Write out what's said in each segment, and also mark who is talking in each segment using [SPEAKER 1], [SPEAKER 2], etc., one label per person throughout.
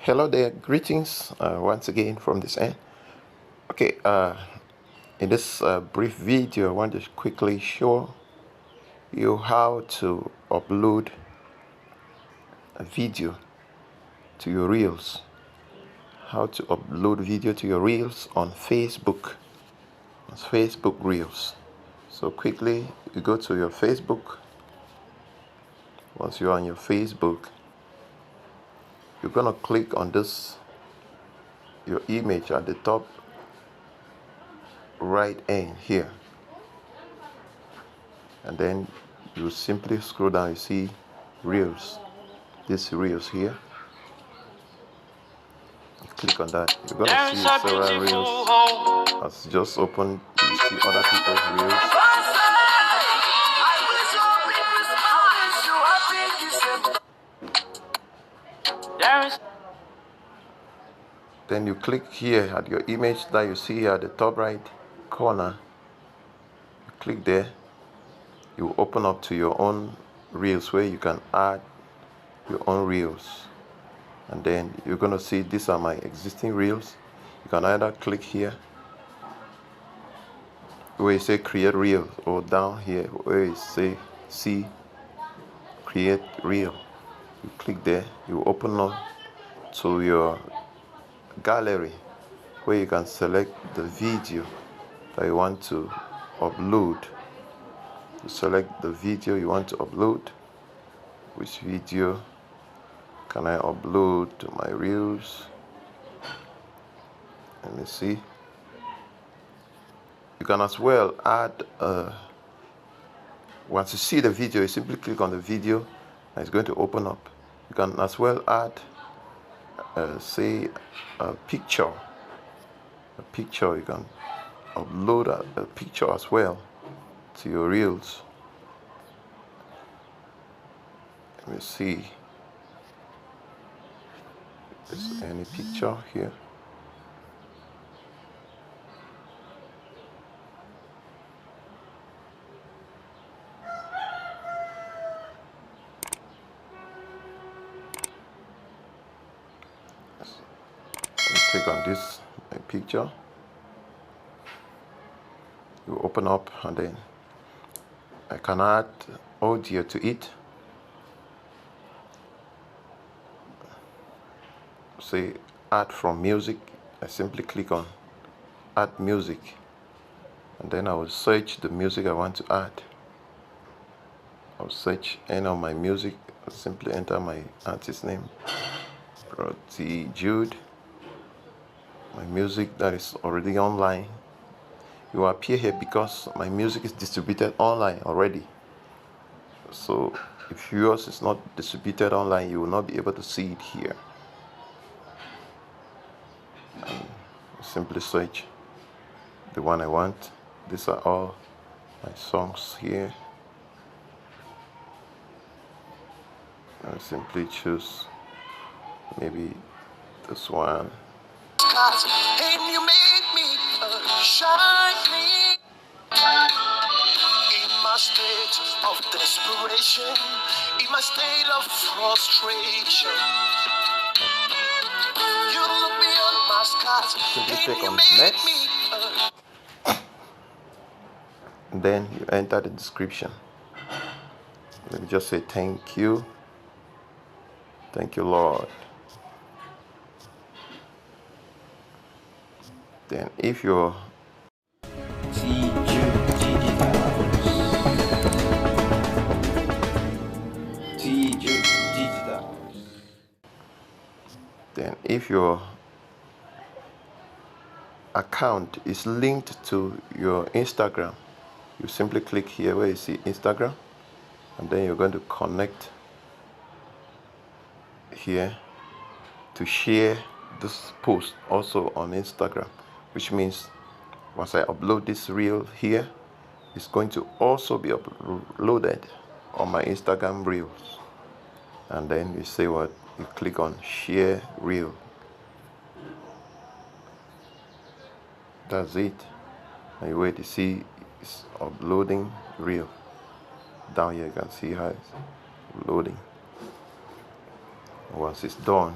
[SPEAKER 1] Hello there, greetings once again from this end. Okay, in this brief video, I want to quickly show you how to upload a video to your Reels. How to upload video to your Reels on Facebook Reels. So quickly, you go to your Facebook. Once you're on your Facebook, you're gonna click on this, your image at the top right end here, and then you simply scroll down. You see Reels, this Reels here. You click on that, you're gonna see several Reels. As just opened, you see other people's Reels. Then you click here at your image that you see here at the top right corner. You click there, you open up to your own Reels where you can add your own Reels. And then you're gonna see these are my existing Reels. You can either click here where you say create Reel, or down here where you say see create Reel. You click there, you open up to your gallery where you can select the video that you want to upload. You select the video you want to upload. Which video can I upload to my Reels? Let me see. You can as well add once you see the video, you simply click on the video and it's going to open up. You can as well add say a picture. You can upload a picture as well to your Reels. Let me see. Is there any picture here? Click on this picture. You open up, and then I can add audio to it. Say add from music. I simply click on add music, and then I will search the music I want to add. I'll search any of my music. I'll simply enter my artist name, Brody Jude. My music that is already online. You will appear here because my music is distributed online already. So if yours is not distributed online, you will not be able to see it here. And simply search the one I want. These are all my songs here. I simply choose maybe this one. And you made me shining in my state of desperation, in my state of frustration. You look beyond my scars. Simply click on next. Then you enter the description. Let me just say thank you. Thank you, Lord. Then if you're then if your account is linked to your Instagram, you simply click here where you see Instagram, and then you're going to connect here to share this post also on Instagram, which means once I upload this reel here, it's going to also be uploaded on my Instagram Reels. And then you say what? You click on share reel. That's it. And you wait to see it's uploading reel. Down here you can see how it's loading. Once it's done,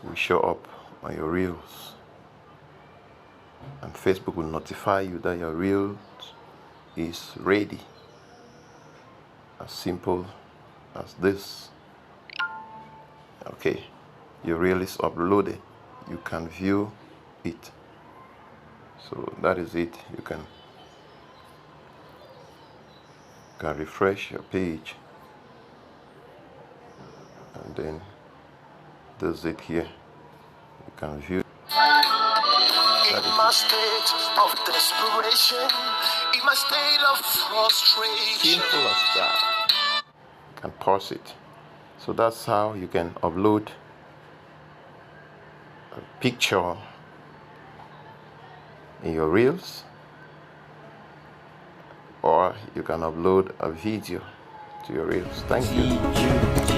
[SPEAKER 1] will show up on your reels, and Facebook will notify you that your reel is ready. As simple as this. Okay, your reel is uploaded. You can view it. So that is it. You can refresh your page, and then there's it here. You can view.
[SPEAKER 2] In my state of desperation, in my state of frustration.
[SPEAKER 1] Simple as that. You can pause it. So that's how you can upload a picture in your reels, or you can upload a video to your reels. Thank you.